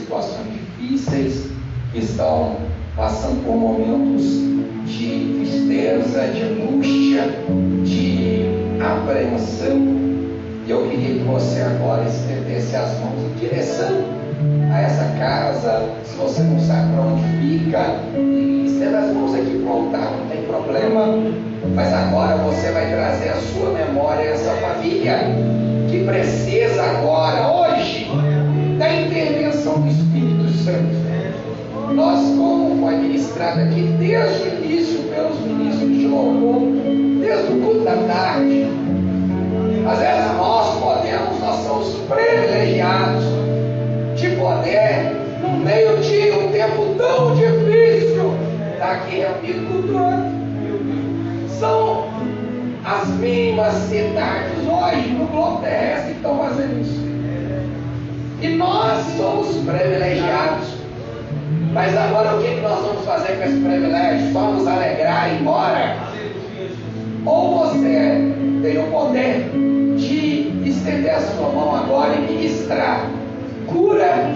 situações difíceis, que estão passando por momentos de tristeza, de angústia, de apreensão. E eu queria que você agora estendesse as mãos em direção a essa casa. Se você não sabe para onde fica, estenda as mãos aqui para o altar, não tem problema. Mas agora você vai trazer à sua memória essa família que precisa agora, hoje, da intervenção do Espírito Santo. Nós, como foi ministrado aqui desde o início pelos ministros de louvor, desde o culto da tarde, às vezes nós somos privilegiados de poder, no meio de um tempo tão difícil, estar aqui reunido cultuando. São as mínimas cidades hoje no globo terrestre que estão fazendo isso. E nós somos privilegiados. Mas agora o que nós vamos fazer com esse privilégio? Vamos alegrar e ir embora? Ou você tem o poder de estender a sua mão agora e ministrar cura,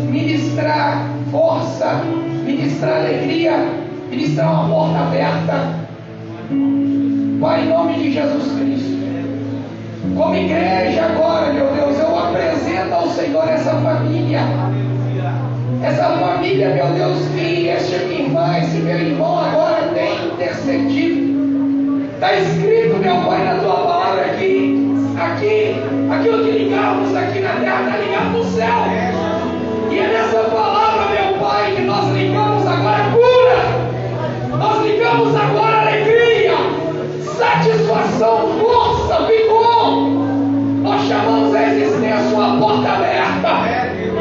ministrar força, ministrar alegria, ministrar uma porta aberta? Pai, em nome de Jesus Cristo, como igreja agora, meu Deus, eu apresento ao Senhor essa família, meu Deus, que esta minha irmã, esse meu irmão agora tem intercedido. Está escrito, meu Pai, na tua palavra aqui, aquilo que ligamos aqui na terra está ligado no céu. E é nessa palavra, meu Pai, que nós ligamos agora cura, nós ligamos agora alegria, satisfação, força, vigor. Nós chamamos a existência uma porta aberta.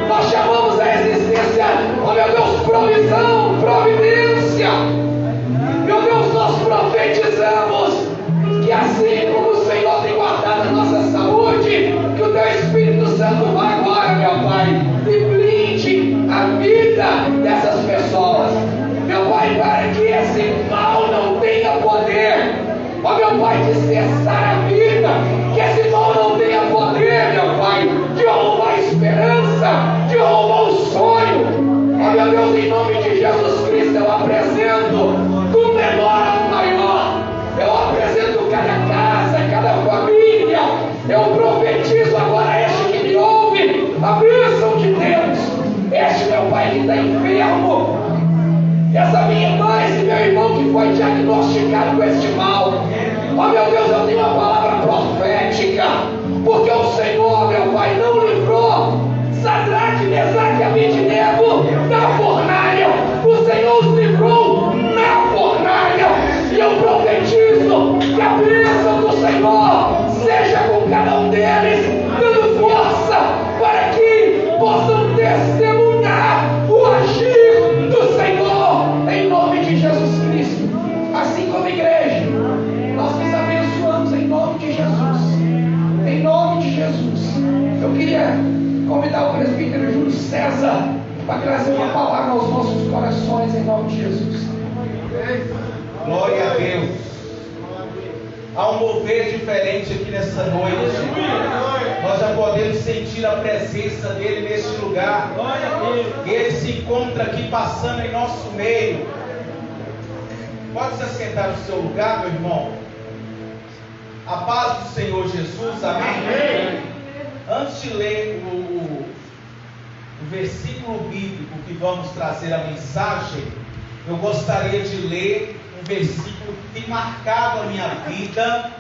Nós chamamos a existência, ó meu Deus, provisão, providência. Meu Deus, nós profetizamos que assim como o Senhor tem guardado a nossa saúde, que o teu Espírito Santo vai agora, meu Pai, e blinde a vida dessas pessoas. Meu Pai, para que esse mal não tenha poder, ó meu Pai, de cessar a vida, que esse mal não tenha poder, meu Pai, de roubar a esperança, de roubar o sonho. Ó meu Deus, em nome de Jesus Cristo, eu apresento do menor ao maior, eu apresento cada casa, cada família, eu profetizo agora a este que me ouve, a bênção de Deus. Este meu Pai que está enfermo, essa minha irmã, esse meu irmão que foi diagnosticado com este mal, ó meu Deus, eu tenho uma palavra profética, porque o Senhor, meu Pai, não livrou Sadraque, Mesaque e Abednego da fornalha. O Senhor os livrou na fornalha. E eu profetizo que a bênção do Senhor seja com cada um deles, dando força para que possam testemunhar o agir do Senhor, em nome de Jesus Cristo. Assim como igreja, nós nos abençoamos em nome de Jesus. Em nome de Jesus. Eu queria convidar o presbítero Júlio César para trazer uma palavra aos nossos corações em nome de Jesus. Glória a Deus. Há um mover diferente aqui nessa noite. Nós já podemos sentir a presença dele neste lugar. Ele se encontra aqui passando em nosso meio. Pode se assentar no seu lugar, meu irmão. A paz do Senhor Jesus, amém? Antes de ler o versículo bíblico que vamos trazer a mensagem, eu gostaria de ler um versículo que tem marcado a minha vida,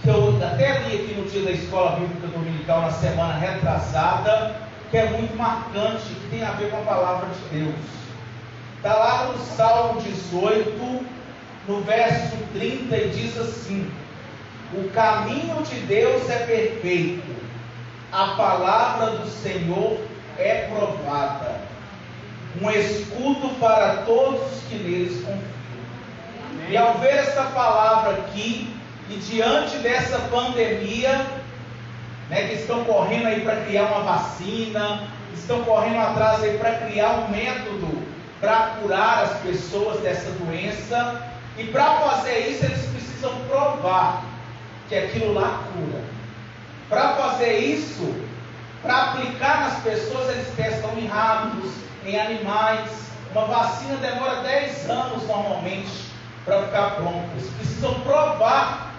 que eu até li aqui no dia da escola bíblica dominical, na semana retrasada, que é muito marcante, que tem a ver com a palavra de Deus. Está lá no Salmo 18, no verso 30, e diz assim: o caminho de Deus é perfeito, a palavra do Senhor é provada, um escudo para todos que neles confiam. Amém. E ao ver essa palavra aqui, e diante dessa pandemia, que estão correndo aí para criar uma vacina, estão correndo atrás aí para criar um método para curar as pessoas dessa doença, e para fazer isso eles precisam provar que aquilo lá cura. Para fazer isso, para aplicar nas pessoas, eles testam em ratos, em animais. Uma vacina demora 10 anos normalmente para ficar pronta. Eles precisam provar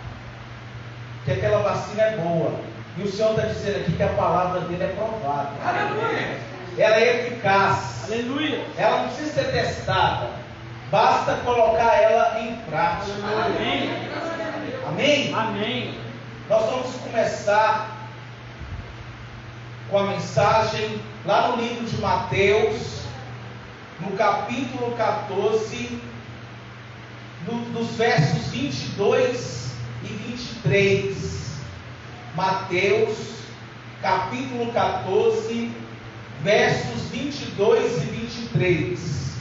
que aquela vacina é boa. E o Senhor está dizendo aqui que a palavra dele é provada. Aleluia. Ela é eficaz. Aleluia. Ela não precisa ser testada. Basta colocar ela em prática. Amém. Amém? Amém. Nós vamos começar com a mensagem lá no livro de Mateus, no capítulo 14, dos versos 22 e 23. Mateus, capítulo 14, versos 22 e 23,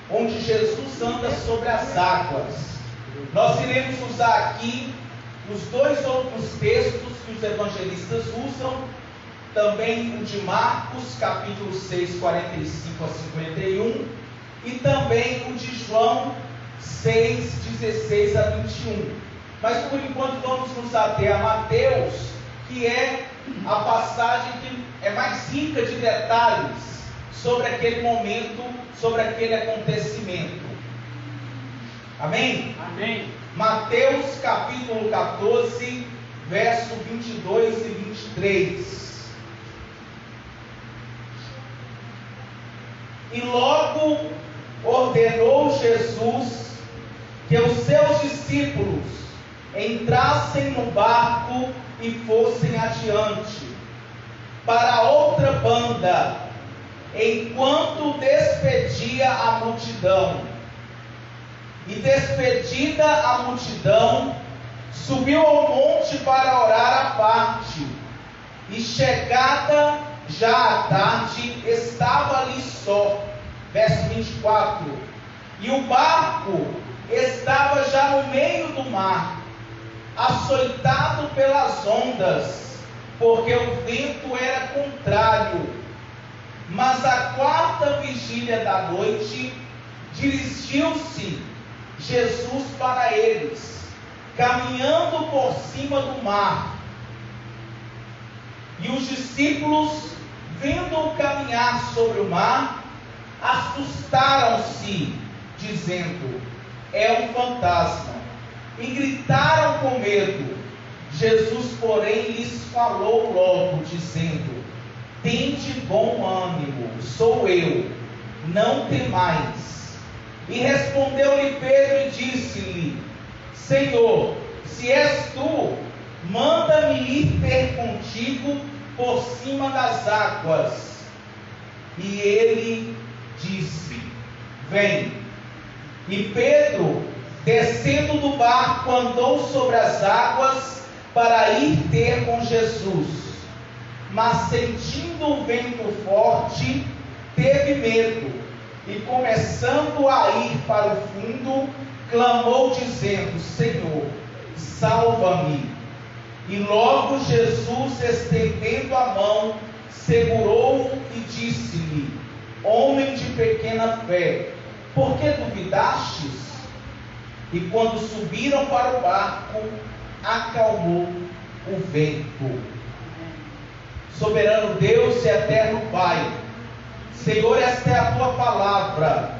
onde Jesus anda sobre as águas. Nós iremos usar aqui os dois outros textos que os evangelistas usam, também o de Marcos, capítulo 6, 45 a 51, e também o de João 6, 16 a 21. Mas por enquanto vamos nos ater a Mateus, que é a passagem que é mais rica de detalhes sobre aquele momento, sobre aquele acontecimento. Amém? Amém. Mateus capítulo 14, verso 22 e 23. E logo ordenou Jesus que os seus discípulos entrassem no barco e fossem adiante para outra banda, enquanto despedia a multidão. E despedida a multidão, subiu ao monte para orar à parte. E chegada já à tarde, estava ali só. Verso 24. E o barco estava já no meio do mar, açoitado pelas ondas, porque o vento era contrário. Mas à quarta vigília da noite, dirigiu-se Jesus para eles, caminhando por cima do mar. E os discípulos, vendo-o caminhar sobre o mar, assustaram-se, dizendo: é um fantasma. E gritaram com medo. Jesus, porém, lhes falou logo, dizendo: tende bom ânimo, sou eu, não temais. E respondeu-lhe Pedro e disse-lhe: Senhor, se és tu, manda-me ir ter contigo por cima das águas. E ele disse: vem. E Pedro, descendo do barco, andou sobre as águas para ir ter com Jesus. Mas sentindo o vento forte, teve medo, e começando a ir para o fundo, clamou dizendo: Senhor, salva-me. E logo Jesus, estendendo a mão, segurou-o e disse-lhe: homem de pequena fé, por que duvidastes? E quando subiram para o barco, acalmou o vento. Soberano Deus e eterno Pai, Senhor, esta é a tua palavra.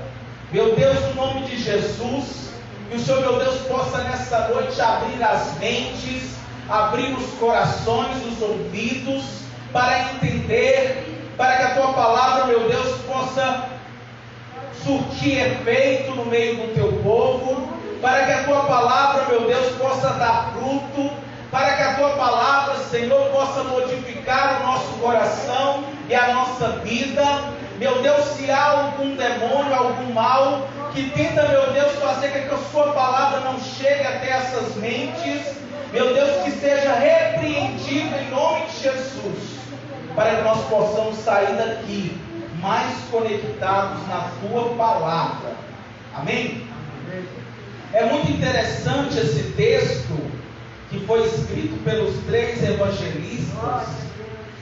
Meu Deus, no nome de Jesus, que o Senhor, meu Deus, possa nessa noite abrir as mentes, abrir os corações, os ouvidos, para entender, para que a tua palavra, meu Deus, possa surtir efeito no meio do teu povo, para que a tua palavra, meu Deus, possa dar fruto, para que a tua palavra, Senhor, possa modificar o nosso coração e a nossa vida. Meu Deus, se há algum demônio, algum mal que tenta, meu Deus, fazer com que a sua palavra não chegue até essas mentes, meu Deus, que seja repreendido em nome de Jesus, para que nós possamos sair daqui mais conectados na tua palavra. Amém? É muito interessante esse texto que foi escrito pelos 3 evangelistas,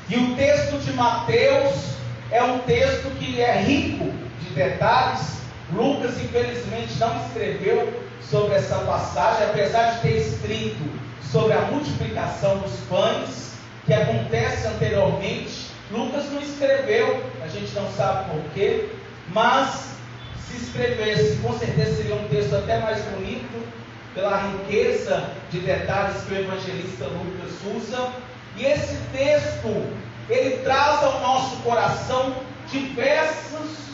e o texto de Mateus é um texto que é rico de detalhes. Lucas, infelizmente, não escreveu sobre essa passagem, apesar de ter escrito sobre a multiplicação dos pães que acontece anteriormente. Lucas não escreveu, a gente não sabe porquê, mas se escrevesse, com certeza seria um texto até mais bonito, pela riqueza de detalhes que o evangelista Lucas usa. E esse texto, ele traz ao nosso coração diversos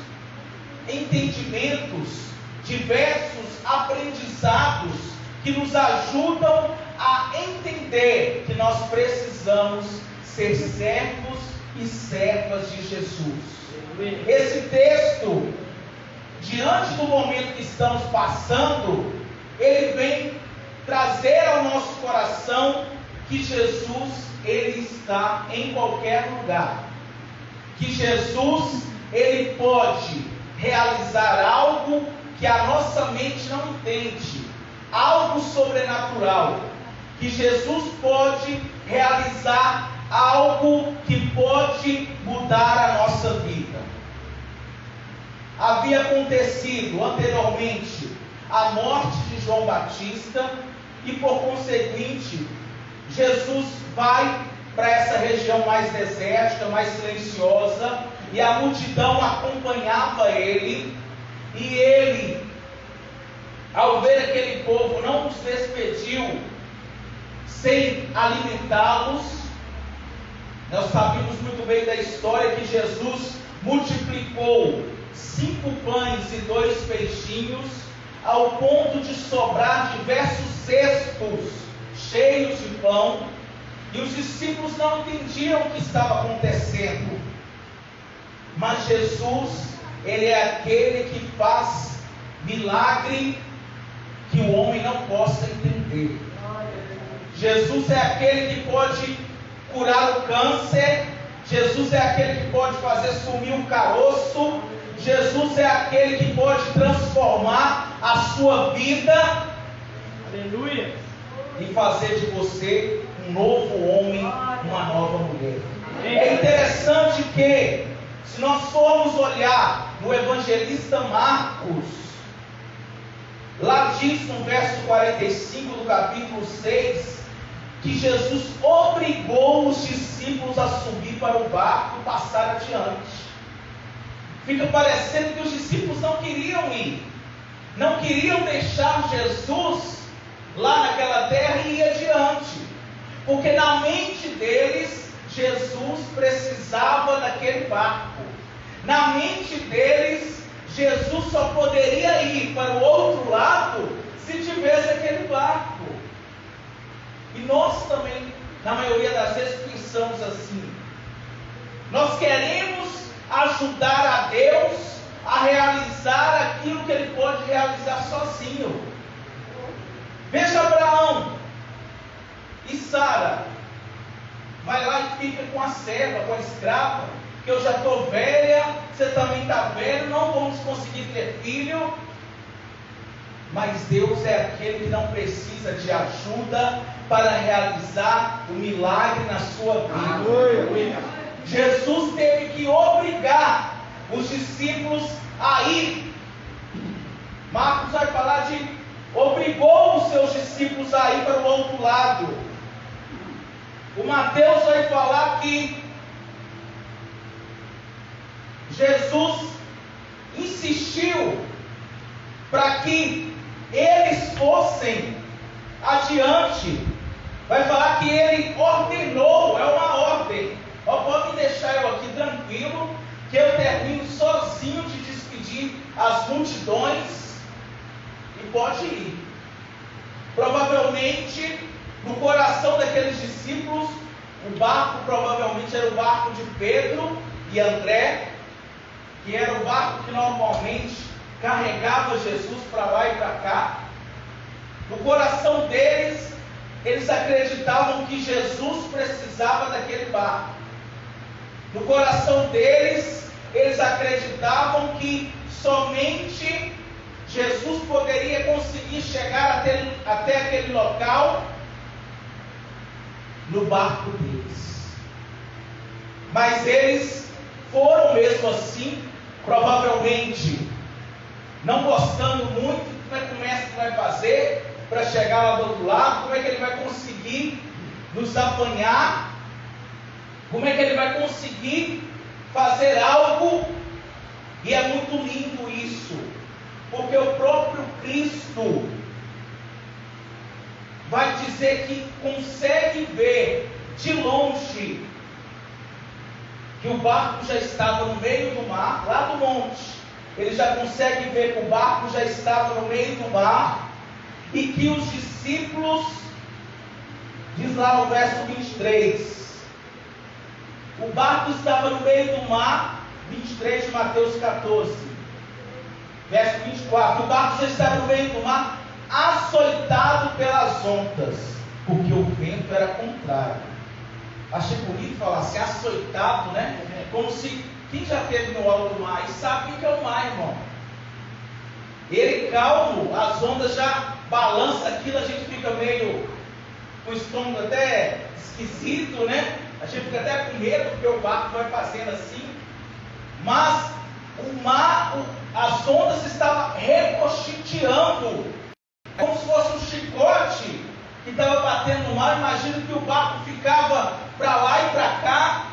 entendimentos, diversos aprendizados que nos ajudam a entender que nós precisamos ser servos e servas de Jesus. Esse texto, diante do momento que estamos passando, ele vem trazer ao nosso coração que Jesus, ele está em qualquer lugar. Que Jesus, ele pode realizar algo que a nossa mente não entende, algo sobrenatural. Que Jesus pode realizar algo que pode mudar a nossa vida. Havia acontecido anteriormente a morte de João Batista e, por conseguinte, Jesus vai para essa região mais desértica, mais silenciosa, e a multidão acompanhava ele, e ele, ao ver aquele povo, não os despediu sem alimentá-los. Nós sabemos muito bem da história que Jesus multiplicou 5 pães e 2 peixinhos, ao ponto de sobrar diversos cestos cheios de pão, e os discípulos não entendiam o que estava acontecendo. Mas Jesus, ele é aquele que faz milagre que o homem não possa entender. Jesus é aquele que pode curar o câncer. Jesus é aquele que pode fazer sumir o caroço. Jesus é aquele que pode transformar a sua vida, aleluia, e fazer de você um novo homem, uma nova mulher. É interessante que, se nós formos olhar no evangelista Marcos, lá diz no verso 45 do capítulo 6, que Jesus obrigou os discípulos a subir para o barco e passar adiante. Fica parecendo que os discípulos não queriam ir, não queriam deixar Jesus lá naquela terra e ir adiante, porque na mente deles, Jesus precisava daquele barco. Na mente deles, Jesus só poderia ir para o outro lado se tivesse aquele barco. E nós também, na maioria das vezes, pensamos assim. Nós queremos ajudar a Deus a realizar aquilo que Ele pode realizar sozinho. Veja Abraão e Sara. Vai lá e fica com a serva, com a escrava, que eu já estou velha, você também está velho, não vamos conseguir ter filho. Mas Deus é aquele que não precisa de ajuda para realizar o milagre na sua vida. Jesus teve que obrigar os discípulos a ir. Marcos vai falar de obrigou os seus discípulos a ir para o outro lado. O Mateus vai falar que Jesus insistiu para que eles fossem adiante. Vai falar que ele ordenou, é uma ordem. Pode deixar eu aqui tranquilo, que eu termino sozinho de despedir as multidões, e pode ir. Provavelmente, no coração daqueles discípulos, o barco provavelmente era o barco de Pedro e André, que era o barco que normalmente carregava Jesus para lá e para cá. No coração deles, eles acreditavam que Jesus precisava daquele barco. No coração deles, eles acreditavam que somente Jesus poderia conseguir chegar até aquele local no barco deles. Mas eles foram mesmo assim, provavelmente não gostando muito. Como é que o mestre vai fazer para chegar lá do outro lado? Como é que ele vai conseguir nos apanhar? Como é que ele vai conseguir fazer algo? E é muito lindo isso, porque o próprio Cristo vai dizer que consegue ver de longe que o barco já estava no meio do mar, lá do monte. Ele já consegue ver que o barco já estava no meio do mar e que os discípulos, diz lá no verso 23, o barco estava no meio do mar, 23 de Mateus 14, verso 24, o barco já estava no meio do mar, açoitado pelas ondas, porque o vento era contrário. Achei bonito falar assim, açoitado, né? Como se, quem já esteve no alto do mar e sabe o que é o mar, irmão? Ele calmo, as ondas já balançam aquilo, a gente fica meio com o estômago até esquisito, né? A gente fica até com medo, porque o barco vai fazendo assim. Mas o mar, as ondas estavam recochiteando, como se fosse um chicote que estava batendo no mar. Imagino que o barco ficava para lá e para cá,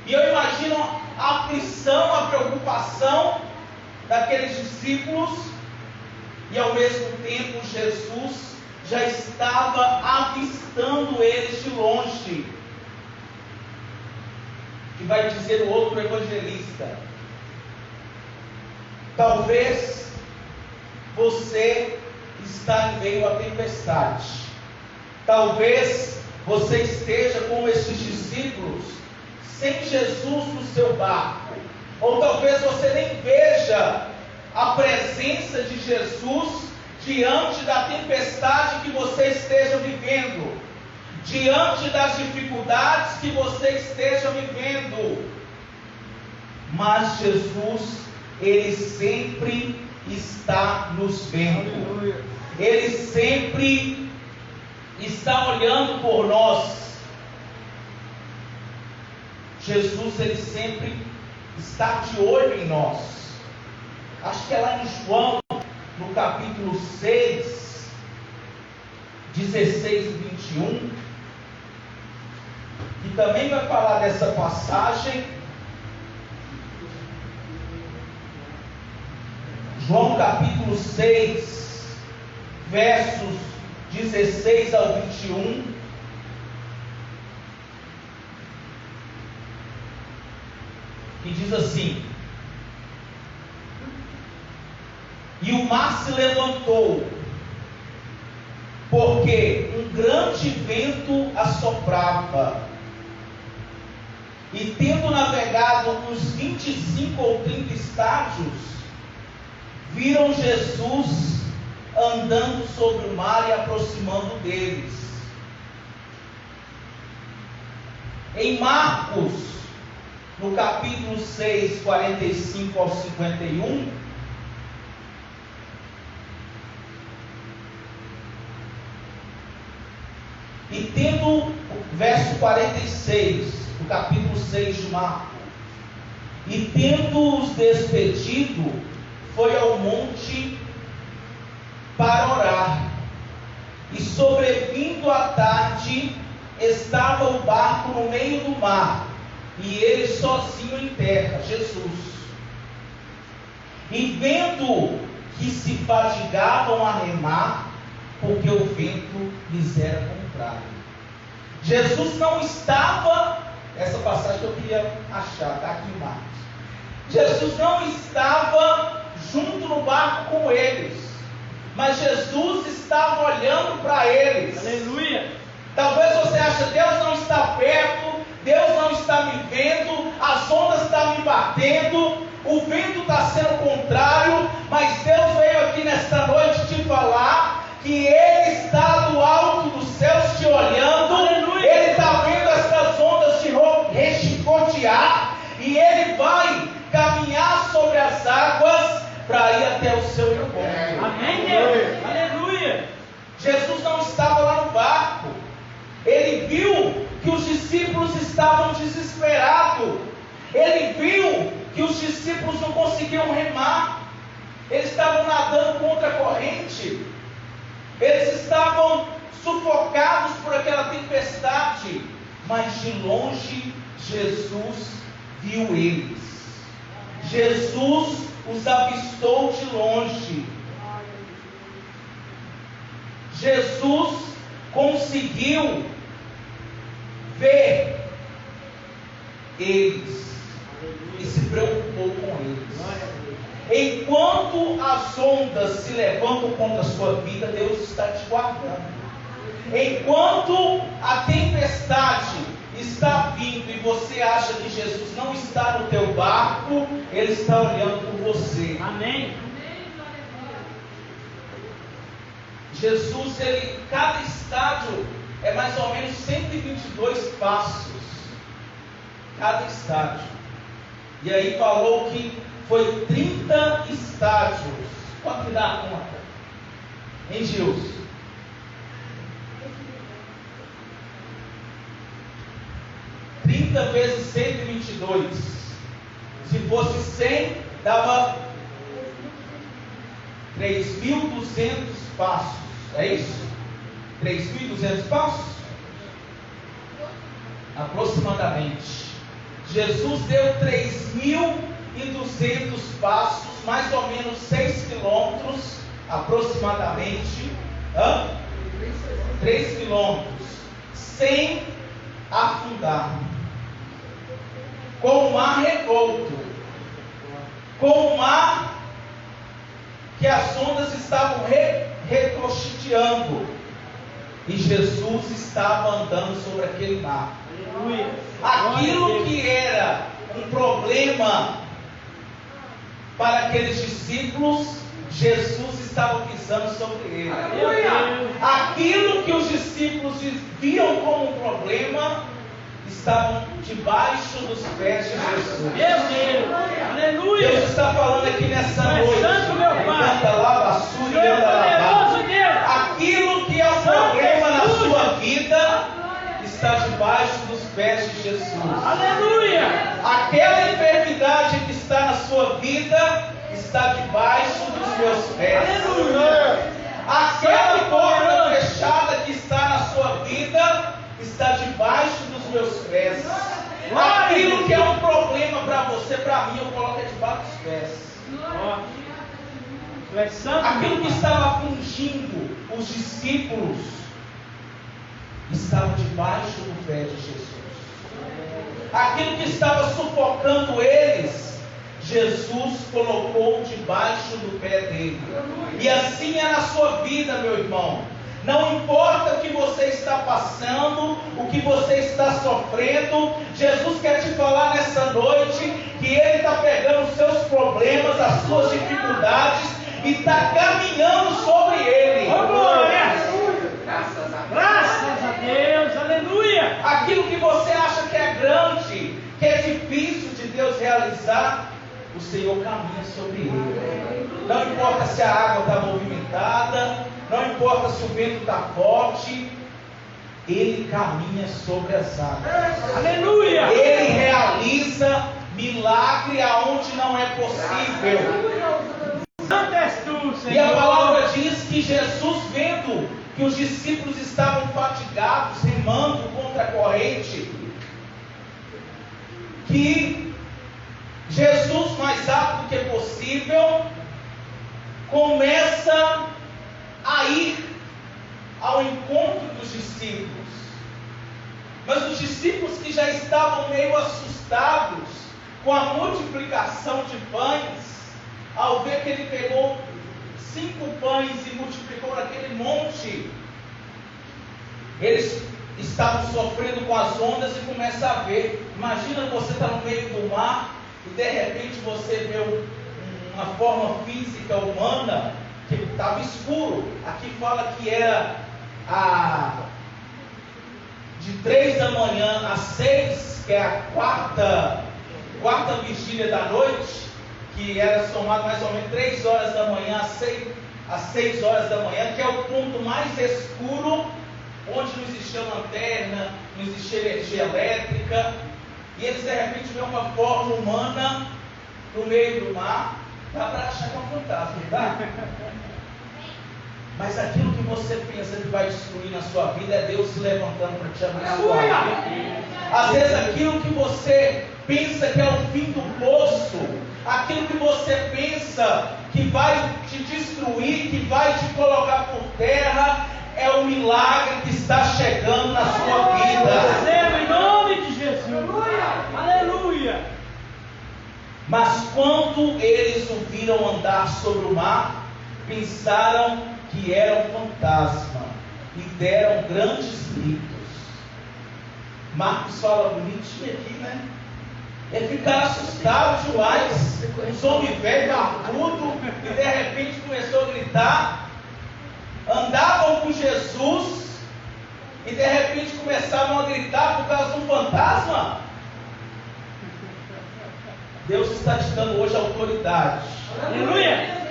e eu imagino a aflição, a preocupação daqueles discípulos, e ao mesmo tempo Jesus já estava avistando eles de longe, que vai dizer o outro evangelista: talvez você está em meio à tempestade, talvez você esteja como esses discípulos, sem Jesus no seu barco, ou talvez você nem veja a presença de Jesus diante da tempestade que você esteja vivendo, diante das dificuldades que você esteja vivendo. Mas Jesus, Ele sempre está nos vendo, Ele sempre está olhando por nós. Jesus, Ele sempre está de olho em nós. Acho que é lá em João, no capítulo 6, 16 e 21, que também vai falar dessa passagem. João capítulo 6, versos 16 ao 21. Que diz assim: e o mar se levantou, porque um grande vento assoprava, e tendo navegado uns 25 ou 30 estádios, viram Jesus andando sobre o mar e aproximando deles. Em Marcos, no capítulo 6, 45 ao 51, e tendo, verso 46, do capítulo 6 de Marcos, e tendo-os despedido, foi ao monte para orar, e sobrevindo a tarde, estava o barco no meio do mar, e ele sozinho em terra, Jesus. E vendo que se fadigavam a remar, porque o vento lhes era contrário. Jesus não estava, essa passagem que eu queria achar, está aqui em Marcos. Jesus não estava junto no barco com eles, mas Jesus estava olhando para eles. Aleluia! Talvez você ache que Deus não está perto, Deus não está me vendo, as ondas estão me batendo, o vento está sendo contrário, mas Deus veio aqui nesta noite te falar que Ele está do alto dos céus te olhando. Aleluia. Ele está vendo essas ondas te rechicotear, e Ele vai caminhar sobre as águas para ir até o seu encontro. Amém, Deus! Aleluia! Jesus não estava lá no barco. Ele viu que os discípulos estavam desesperados. Ele viu que os discípulos não conseguiam remar. Eles estavam nadando contra a corrente. Eles estavam sufocados por aquela tempestade. mas de longe Jesus viu eles. Jesus os avistou de longe. Jesus conseguiu ver eles e se preocupou com eles. Enquanto as ondas se levantam contra a sua vida, Deus está te guardando. Enquanto a tempestade está vindo e você acha que Jesus não está no teu barco, Ele está olhando por você. Amém. Jesus, cada estádio é mais ou menos 122 passos. Cada estádio. E aí falou que foi 30 estádios. Quanto que dá a conta? Hein, Gilson? 30 vezes 122. Se fosse 100, dava 3.200 passos. É isso? 3.200 passos? Aproximadamente. Jesus deu 3.200 passos, mais ou menos 6 quilômetros, aproximadamente. 3 quilômetros, sem afundar. Com o mar revolto, com o mar que as ondas estavam retrocheteando, e Jesus estava andando sobre aquele mar. Aquilo que era um problema para aqueles discípulos, Jesus estava pisando sobre ele. Aquilo que os discípulos viam como um problema, estavam debaixo dos pés de Jesus. Meu Deus, aleluia. Deus está falando aqui nessa noite. Santo, meu Pai. Anda lá, basura e anda lá. Aquilo que é um problema na sua vida está debaixo dos pés de Jesus. Aleluia. Aquela enfermidade que está na sua vida está debaixo dos meus pés. Aleluia. Aquela porta fechada que está na sua vida está debaixo dos meus pés. Aquilo que é um problema para você, para mim, eu coloco debaixo dos pés. Aquilo que estava afligindo os discípulos estava debaixo do pé de Jesus. Aquilo que estava sufocando eles, Jesus colocou debaixo do pé dele. E assim é na sua vida, meu irmão. Não importa o que você está passando, o que você está sofrendo, Jesus quer te falar nessa noite que Ele está pegando os seus problemas, as suas dificuldades e está caminhando sobre ele. Graças a Deus, aleluia. Aquilo que você acha que é grande, que é difícil de Deus realizar, o Senhor caminha sobre ele. Não importa se a água está movimentada, não importa se o vento está forte, Ele caminha sobre as águas. Aleluia! Ele realiza milagre aonde não é possível. Santo és tu, Senhor. E a palavra diz que Jesus, vendo que os discípulos estavam fatigados, remando contra a corrente, que Jesus, mais rápido que possível, começa a ir ao encontro dos discípulos. Mas os discípulos que já estavam meio assustados com a multiplicação de pães, ao ver que ele pegou 5 pães e multiplicou naquele monte, eles estavam sofrendo com as ondas e começa a ver. Imagina você estar no meio do mar e de repente você vê uma forma física humana que estava escuro. Aqui fala que era de 3 da manhã às 6, que é a quarta vigília da noite, que era somado mais ou menos 3 horas da manhã às 6 horas da manhã, que é o ponto mais escuro, onde não existia lanterna, não existia energia elétrica, e eles de repente vêem uma forma humana no meio do mar. Dá para achar que é um fantasma, tá? Mas aquilo que você pensa que vai destruir na sua vida é Deus se levantando para te abençoar. Às vezes aquilo que você pensa que é o fim do poço, aquilo que você pensa que vai te destruir, que vai te colocar por terra, é o milagre que está chegando na sua vida. Em nome de Jesus. Aleluia. Mas quando eles o viram andar sobre o mar, pensaram que era um fantasma e deram grandes gritos. Marcos fala bonitinho aqui, né? Eles ficaram assustados demais. Os homens velhos, barbudo, e de repente começou a gritar. Andavam com Jesus e de repente começavam a gritar por causa de um fantasma. Deus está te dando hoje autoridade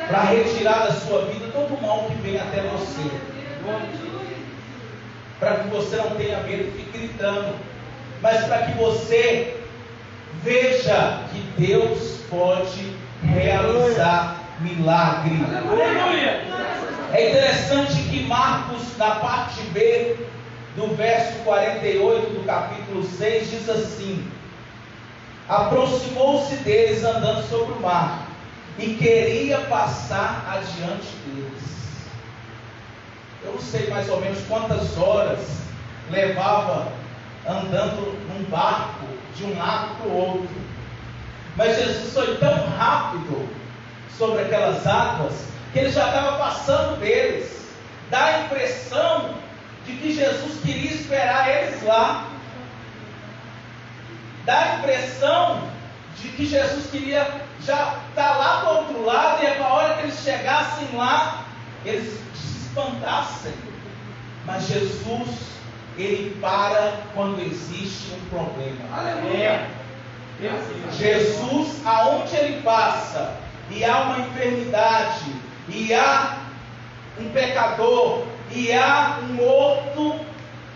para retirar da sua vida todo o mal que vem até você, para que você não tenha medo e fique gritando, mas para que você veja que Deus pode realizar milagre. Aleluia. É interessante que Marcos, na parte B do verso 48 do capítulo 6, diz assim: aproximou-se deles andando sobre o mar e queria passar adiante deles. Eu não sei mais ou menos quantas horas levava andando num barco de um lado para o outro, mas Jesus foi tão rápido sobre aquelas águas que ele já estava passando deles. Dá a impressão de que Jesus queria esperar eles lá. Dá a impressão de que Jesus queria já estar lá do outro lado, e a hora que eles chegassem lá, eles se espantassem. Mas Jesus, ele para quando existe um problema. Aleluia. Jesus, aonde ele passa, e há uma enfermidade, e há um pecador, e há um morto,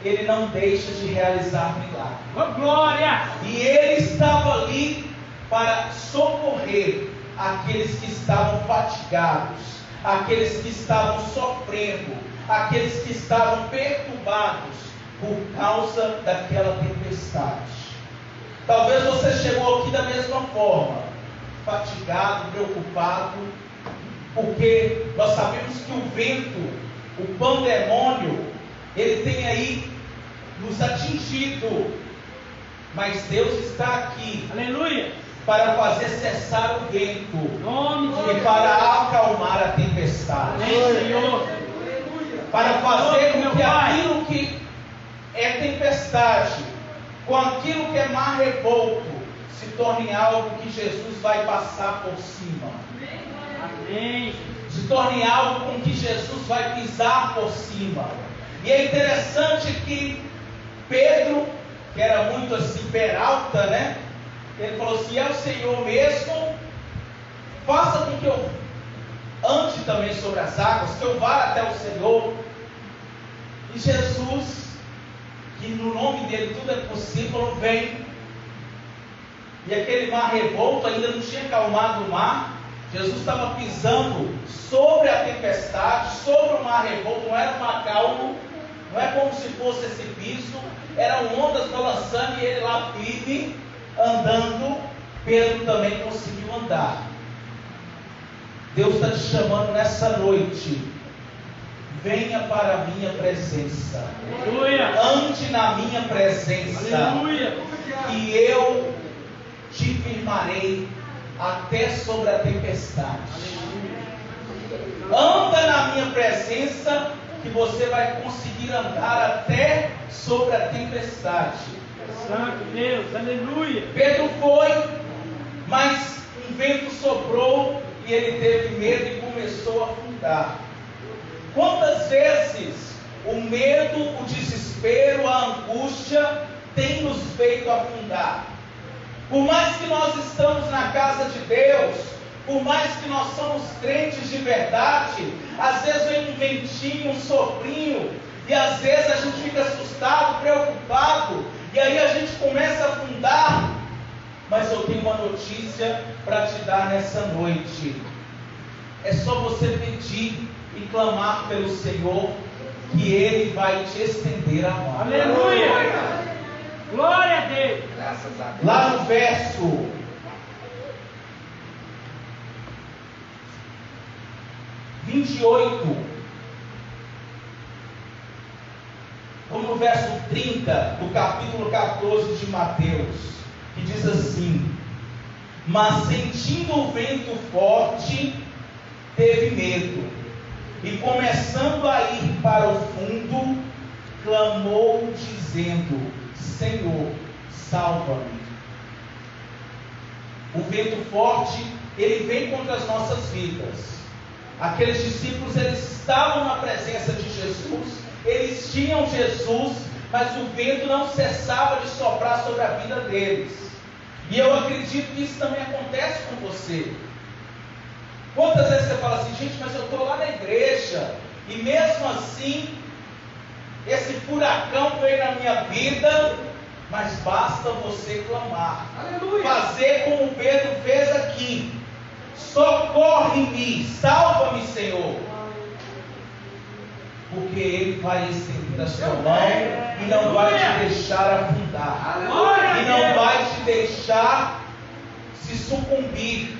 ele não deixa de realizar milagre. Oh, glória! E ele estava ali para socorrer aqueles que estavam fatigados, aqueles que estavam sofrendo, aqueles que estavam perturbados por causa daquela tempestade. Talvez você chegou aqui da mesma forma, fatigado, preocupado, porque nós sabemos que o vento, o pandemônio, ele tem aí nos atingido, mas Deus está aqui, aleluia, para fazer cessar o vento e de para acalmar a tempestade. Amém, Senhor. Para fazer com que Pai, aquilo que é tempestade, com aquilo que é mar revolto, se torne algo que Jesus vai passar por cima. Amém. Se torne algo com que Jesus vai pisar por cima. E é interessante que Pedro, que era muito assim peralta, né? Ele falou assim: é o Senhor mesmo, faça com que eu ande também sobre as águas, que eu vá até o Senhor. E Jesus, que no nome dele tudo é possível, vem. E aquele mar revolto ainda não tinha acalmado o mar. Jesus estava pisando sobre a tempestade, sobre o mar revolto. Não era um mar calmo, não é como se fosse esse piso, eram ondas balançando e ele lá firme, andando. Pedro também conseguiu andar. Deus está te chamando nessa noite: venha para a minha presença, aleluia, ande na minha presença, aleluia, e eu te firmarei até sobre a tempestade. Anda na minha presença, que você vai conseguir andar até sobre a tempestade. Santo Deus, aleluia. Pedro foi, mas um vento soprou e ele teve medo e começou a afundar. Quantas vezes o medo, o desespero, a angústia tem nos feito afundar? Por mais que nós estamos na casa de Deus, por mais que nós somos crentes de verdade, às vezes vem um ventinho, um soprinho, e às vezes a gente fica assustado, preocupado, e aí a gente começa a afundar. Mas eu tenho uma notícia para te dar nessa noite. É só você pedir, e clamar pelo Senhor, que Ele vai te estender a mão. Aleluia! Glória a Deus! Graças a Deus. Lá no verso 28, vamos no verso 30 do capítulo 14 de Mateus, que diz assim: mas sentindo o vento forte, teve medo, e começando a ir para o fundo, clamou dizendo: Senhor, salva-me. O vento forte, ele vem contra as nossas vidas. Aqueles discípulos, eles estavam na presença de Jesus, eles tinham Jesus, mas o vento não cessava de soprar sobre a vida deles. E eu acredito que isso também acontece com você. Quantas vezes você fala assim: gente, mas eu estou lá na igreja, e mesmo assim, esse furacão veio na minha vida, mas basta você clamar. Aleluia. Fazer como Pedro fez aqui: socorre-me, salva-me, Senhor. Porque Ele vai estender a sua mão e não vai te deixar afundar. Aleluia. E não vai te deixar se sucumbir.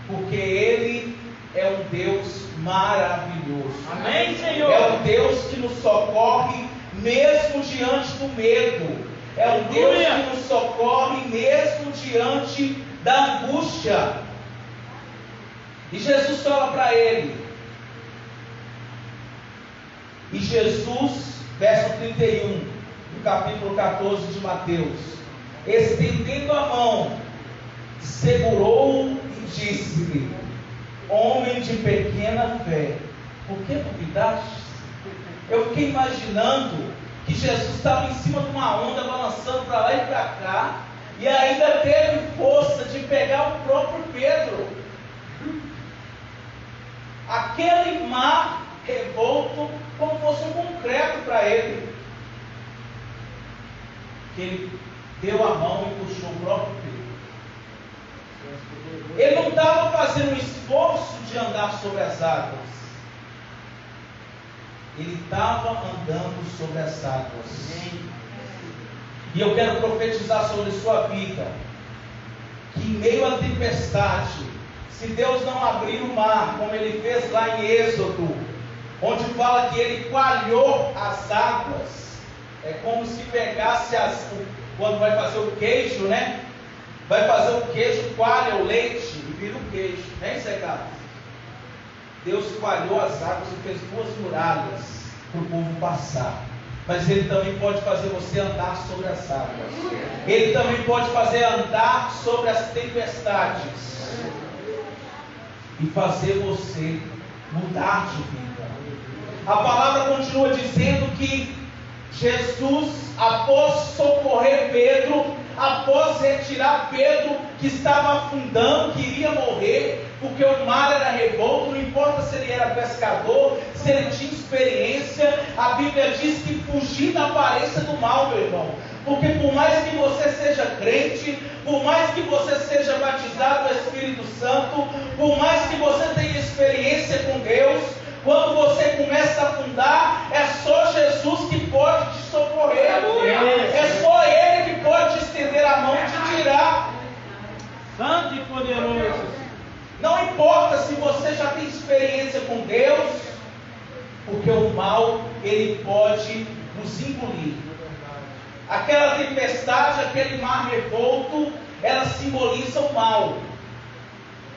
Porque Ele é um Deus maravilhoso. Amém, Senhor! É um Deus que nos socorre mesmo diante do medo. É um Deus que nos socorre mesmo diante da angústia. E Jesus fala para ele. E Jesus, verso 31, do capítulo 14 de Mateus, estendendo a mão, segurou-o e disse-lhe: homem de pequena fé, por que duvidaste? Eu fiquei imaginando que Jesus estava em cima de uma onda, balançando para lá e para cá, e ainda teve força de pegar o próprio Pedro. Aquele mar revolto, como fosse um concreto para ele. Que ele deu a mão e puxou o próprio Pedro. Ele não estava fazendo um esforço de andar sobre as águas. Ele estava andando sobre as águas. E eu quero profetizar sobre sua vida, que em meio à tempestade, se Deus não abrir o mar, como Ele fez lá em Êxodo, onde fala que Ele coalhou as águas, é como se pegasse quando vai fazer o queijo, né? Vai fazer o queijo, coalha o leite e vira o queijo, nem secado. Deus coalhou as águas e fez 2 muralhas para o povo passar. Mas Ele também pode fazer você andar sobre as águas. Ele também pode fazer andar sobre as tempestades e fazer você mudar de vida. A palavra continua dizendo que Jesus, após socorrer Pedro, após retirar Pedro, que estava afundando, que iria morrer, porque o mar era revolto, não importa se ele era pescador, se ele tinha experiência, a Bíblia diz que fugir da aparência do mal, meu irmão. Porque por mais que você seja crente, por mais que você seja batizado no Espírito Santo, por mais que você tenha experiência com Deus, quando você começa a afundar, é só Jesus que pode te socorrer. É só Ele que pode te estender a mão e te tirar. Santo e poderoso. Não importa se você já tem experiência com Deus, porque o mal, ele pode nos engolir. Aquela tempestade, aquele mar revolto, ela simboliza o mal.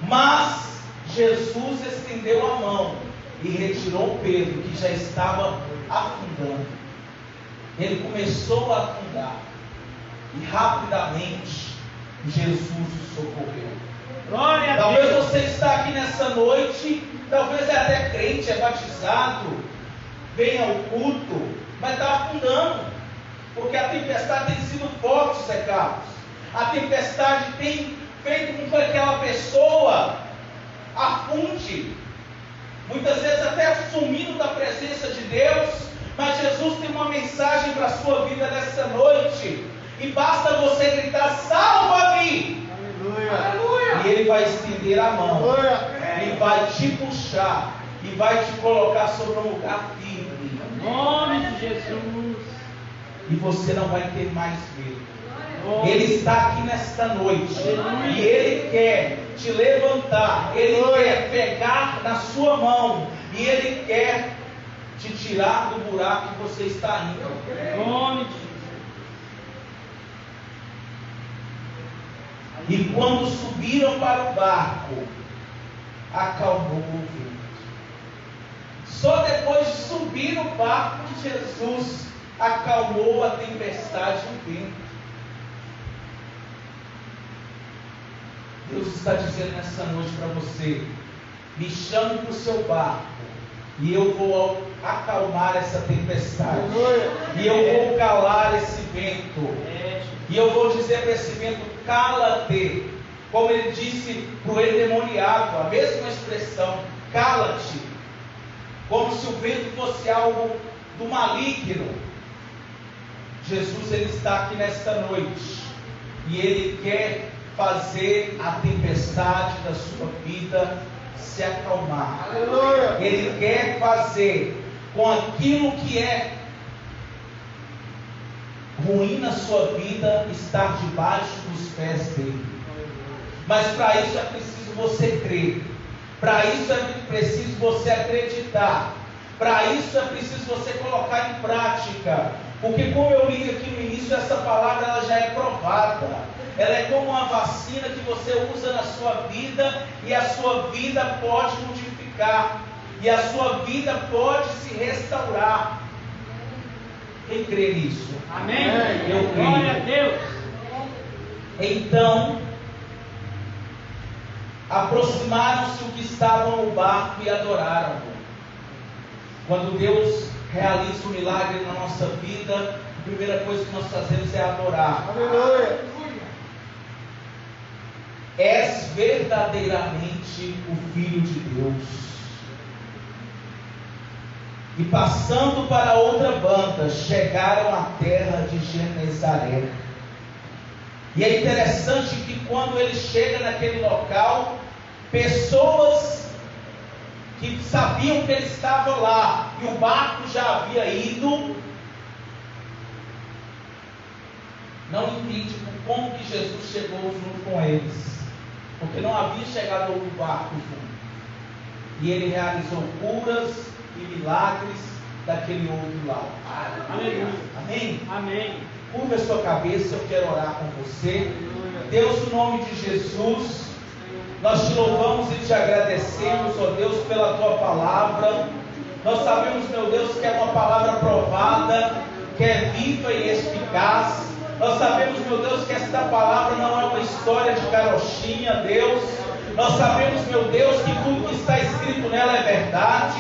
Mas Jesus estendeu a mão e retirou Pedro, que já estava afundando. Ele começou a afundar e rapidamente Jesus o socorreu. Glória a Talvez Deus. você está aqui nessa noite, talvez é até crente, é batizado, vem ao culto, mas está afundando, porque a tempestade tem sido forte, Zé Carlos. A tempestade tem feito com que aquela pessoa afunde, muitas vezes até sumindo da presença de Deus. Mas Jesus tem uma mensagem para a sua vida nessa noite, e basta você gritar: salva-me! Aleluia. E Ele vai estender a mão, Ele vai te puxar e vai te colocar sobre um lugar firme. Em nome de Jesus. E você não vai ter mais medo. Oh. Ele está aqui nesta noite. E Ele quer te levantar. Ele quer pegar na sua mão. E Ele quer te tirar do buraco que você está indo. Em nome de Jesus. E quando subiram para o barco, acalmou o vento. Só depois de subir no barco que Jesus acalmou a tempestade e o vento. Deus está dizendo nessa noite para você: me chame para o seu barco e eu vou acalmar essa tempestade, e eu vou calar esse vento, e eu vou dizer para esse vento: cala-te. Como ele disse para o endemoniado, a mesma expressão: cala-te. Como se o vento fosse algo do maligno. Jesus, ele está aqui nesta noite e ele quer fazer a tempestade da sua vida se acalmar. Aleluia. Ele quer fazer com aquilo que é ruim na sua vida estar debaixo dos pés dele. Mas para isso é preciso você crer. Para isso é preciso você acreditar. Para isso é preciso você colocar em prática. Porque como eu li aqui no início, essa palavra ela já é provada. Ela é como uma vacina que você usa na sua vida, e a sua vida pode modificar, e a sua vida pode se restaurar. Quem crê nisso? Amém. Eu creio. Glória a Deus. Então, aproximaram-se os que estavam no barco e adoraram-o. Quando Deus realiza um milagre na nossa vida, a primeira coisa que nós fazemos é adorar. Aleluia. És verdadeiramente o Filho de Deus. E passando para outra banda, chegaram à terra de Genezaré. E é interessante que quando ele chega naquele local, pessoas que sabiam que ele estava lá e o barco já havia ido, não entendem como que Jesus chegou junto com eles, porque não havia chegado outro barco junto. E ele realizou curas e milagres daquele outro lado. Aleluia. Amém? Amém. Curva a sua cabeça, eu quero orar com você. Deus, no nome de Jesus, nós te louvamos e te agradecemos, ó Deus, pela tua palavra. Nós sabemos, meu Deus, que é uma palavra provada, que é viva e eficaz. Nós sabemos, meu Deus, que esta palavra não é uma história de carochinha, Deus. Nós sabemos, meu Deus, que tudo que está escrito nela é verdade,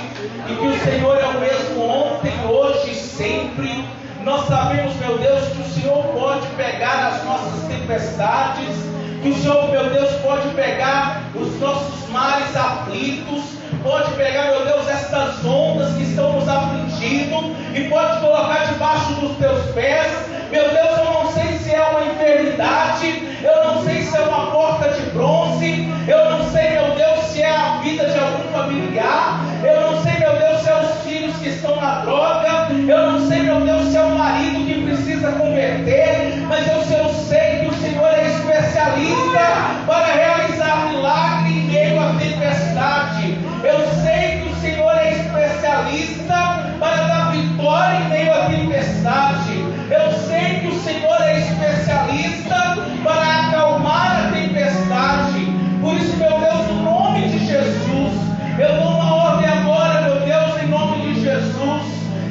e que o Senhor é o mesmo ontem, hoje e sempre. Nós sabemos, meu Deus, que o Senhor pode pegar as nossas tempestades, que o Senhor, meu Deus, pode pegar os nossos mares aflitos, pode pegar, meu Deus, estas ondas que estão nos afligindo, e pode colocar debaixo dos teus pés. Meu Deus, eu não sei se é uma enfermidade, eu não sei se é uma porta de bronze, eu não sei, meu Deus, se é a vida de algum familiar, eu não sei, meu Deus, se é os filhos que estão na droga, eu não sei, meu Deus, se é o marido que precisa converter, mas eu sei que o Senhor é especialista para realizar milagre em meio à tempestade. Eu sei que o Senhor é especialista para dar vitória em meio à tempestade. Eu sei que o Senhor é especialista para acalmar a tempestade. Por isso, meu Deus, no nome de Jesus, eu dou uma ordem agora, meu Deus, em nome de Jesus,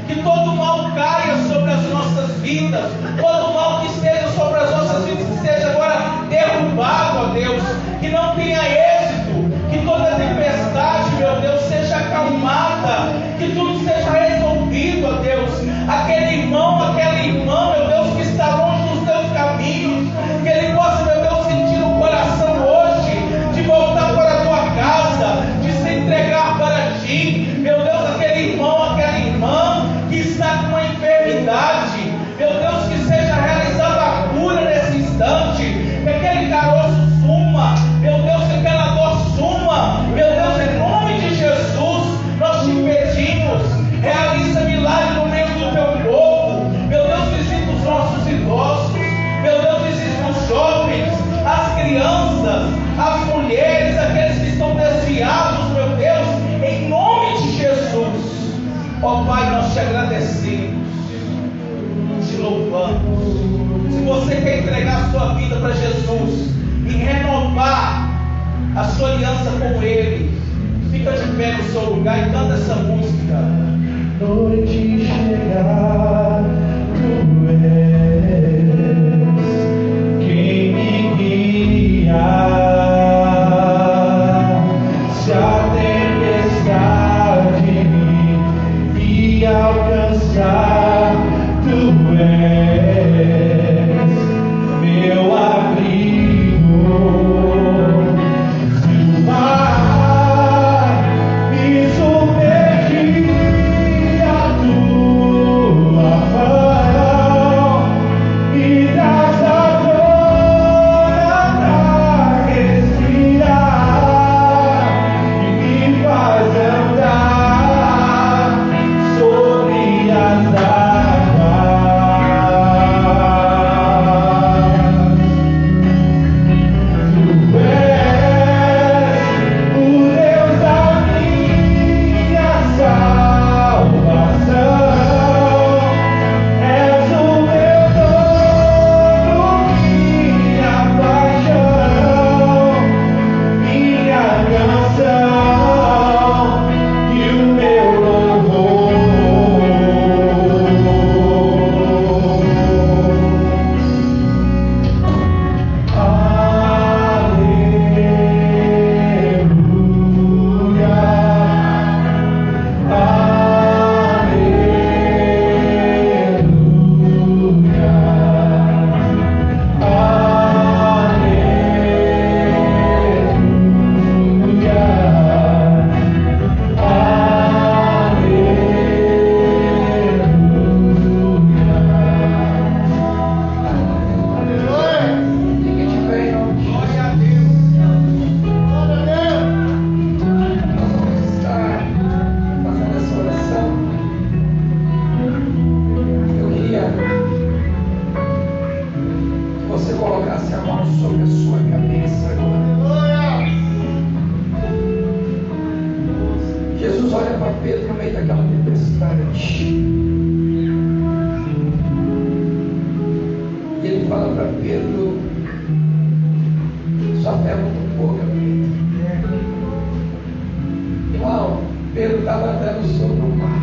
que todo mal caia sobre as nossas vidas, todo mal que esteja sobre as nossas vidas, que seja agora derrubado, ó Deus. dança com ele. Fica de pé no seu lugar e canta essa música. Noite chegar, tu és quem me guia. Se a tempestade me alcançar, tu és meu abrigo. Se o mar me submergir, a tua mão me dá sabor pra respirar e me faz andar sobre as águas. Tu és o Deus da minha salvação, és o meu dono, minha paixão, minha canção e o meu louvor. Fique de pé em nome de Jesus. Nós vamos estar fazendo essa oração. Eu queria que você colocasse a mão sobre a sua cabeça agora. Jesus olha para Pedro no meio daquela tempestade. E ele fala para Pedro: sua fé é muito pouca, Pedro. Irmão, Pedro estava andando sobre o mar.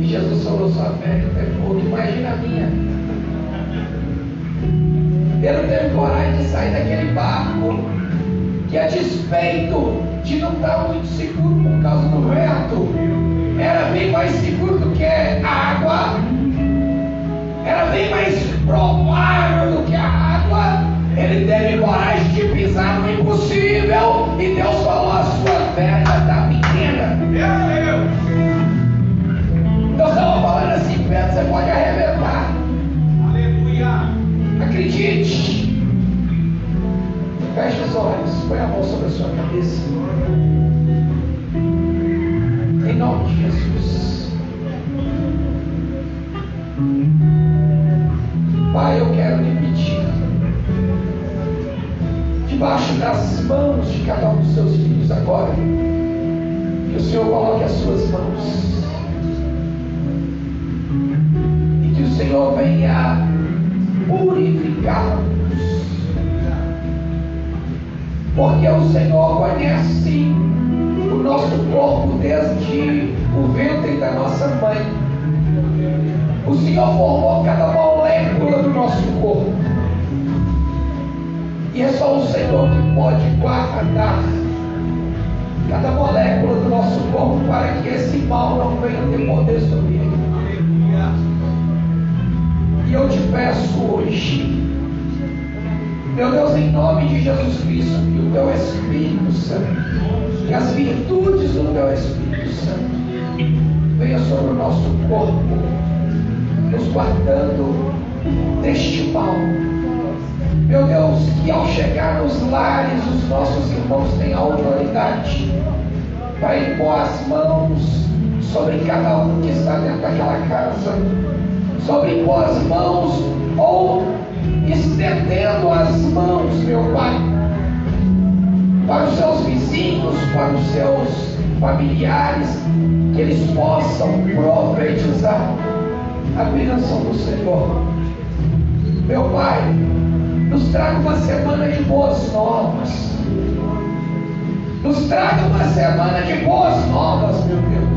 E Jesus falou: sua fé é pouca. Imagina a minha. Pedro teve coragem de sair daquele barco que, a despeito de não estar muito seguro por causa do vento, era bem mais seguro do que a água, era bem mais provável do que a água. Ele teve coragem de pisar no impossível e Deus falou: a sua fé já está pequena. Deus estava falando assim: Pedro, você pode arrebentar. Aleluia. Acredite. Feche os olhos, põe a mão sobre a sua cabeça. Em nome de Jesus. Pai, eu quero lhe pedir, debaixo das mãos de cada um dos seus filhos agora, que o Senhor coloque as suas mãos e que o Senhor venha purificá-los, porque o Senhor conhece o nosso corpo desde o ventre da nossa mãe. O Senhor formou cada molécula do nosso corpo, e é só o Senhor que pode guardar cada molécula do nosso corpo para que esse mal não venha ter poder sobre ele. E eu te peço hoje, meu Deus, em nome de Jesus Cristo, que o teu Espírito Santo, que as virtudes do teu Espírito Santo venham sobre o nosso corpo, nos guardando deste mal. Meu Deus, que ao chegar nos lares, os nossos irmãos tenham autoridade para impor as mãos sobre cada um que está dentro daquela casa, sobre impor as mãos ou estendendo as mãos, meu Pai, para os seus vizinhos, para os seus familiares, que eles possam profetizar a bênção do Senhor. Meu Pai, nos traga uma semana de boas novas, nos traga uma semana de boas novas, meu Deus.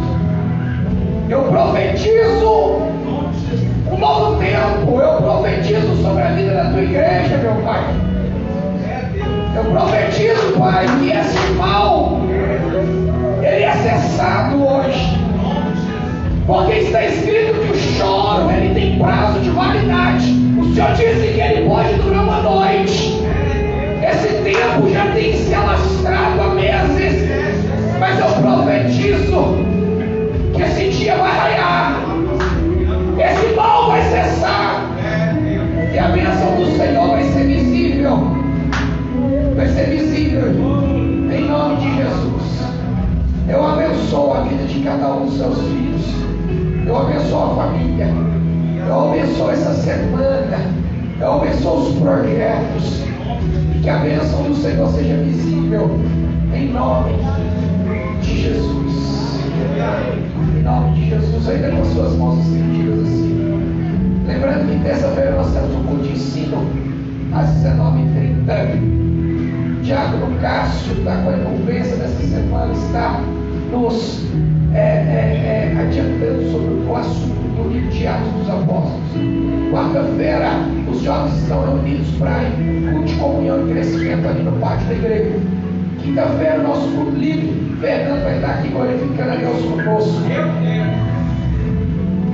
Eu profetizo um novo tempo. Eu profetizo sobre a vida da tua igreja, meu Pai. Eu profetizo, Pai, que esse mal ele é cessado hoje, porque está escrito que o choro ele tem prazo de validade. O Senhor disse que ele pode durar uma noite. Esse tempo já tem se alastrado há meses, mas eu profetizo que esse dia vai raiar, esse mal vai cessar, e a bênção do Senhor vai ser visível, em nome de Jesus. Eu abençoo a vida de cada um dos seus filhos, eu abençoo a família, eu abençoo essa semana, eu abençoo os projetos, e que a bênção do Senhor seja visível, em nome de Jesus. Em nome de Jesus, ainda com as suas mãos estendidas assim. Lembrando que terça-feira nós temos um culto de ensino às 19h30. Diácono Cássio, da recompensa dessa semana, está nos adiantando sobre o assunto do livro de Atos dos Apóstolos. Quarta-feira, os jovens estão reunidos para culto de comunhão e crescimento ali no pátio da igreja. Quinta-feira, nosso culto livre. Fernando vai estar aqui glorificando a Deus conosco.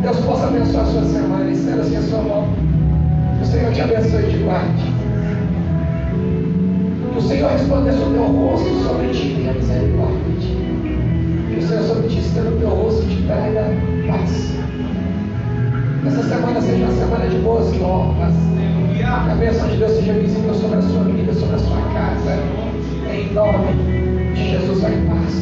Deus possa abençoar a sua semana e sendo assim a sua mão. Que o Senhor te abençoe e te guarde. Que o Senhor resplandeça o teu rosto sobre ti e tenha misericórdia de ti. Que o Senhor sobre ti estenda o teu rosto e te traga paz. Que essa semana seja uma semana de boas novas. Que a bênção de Deus seja visível sobre a sua vida, sobre a sua casa. Em nome de Jesus, vai em paz.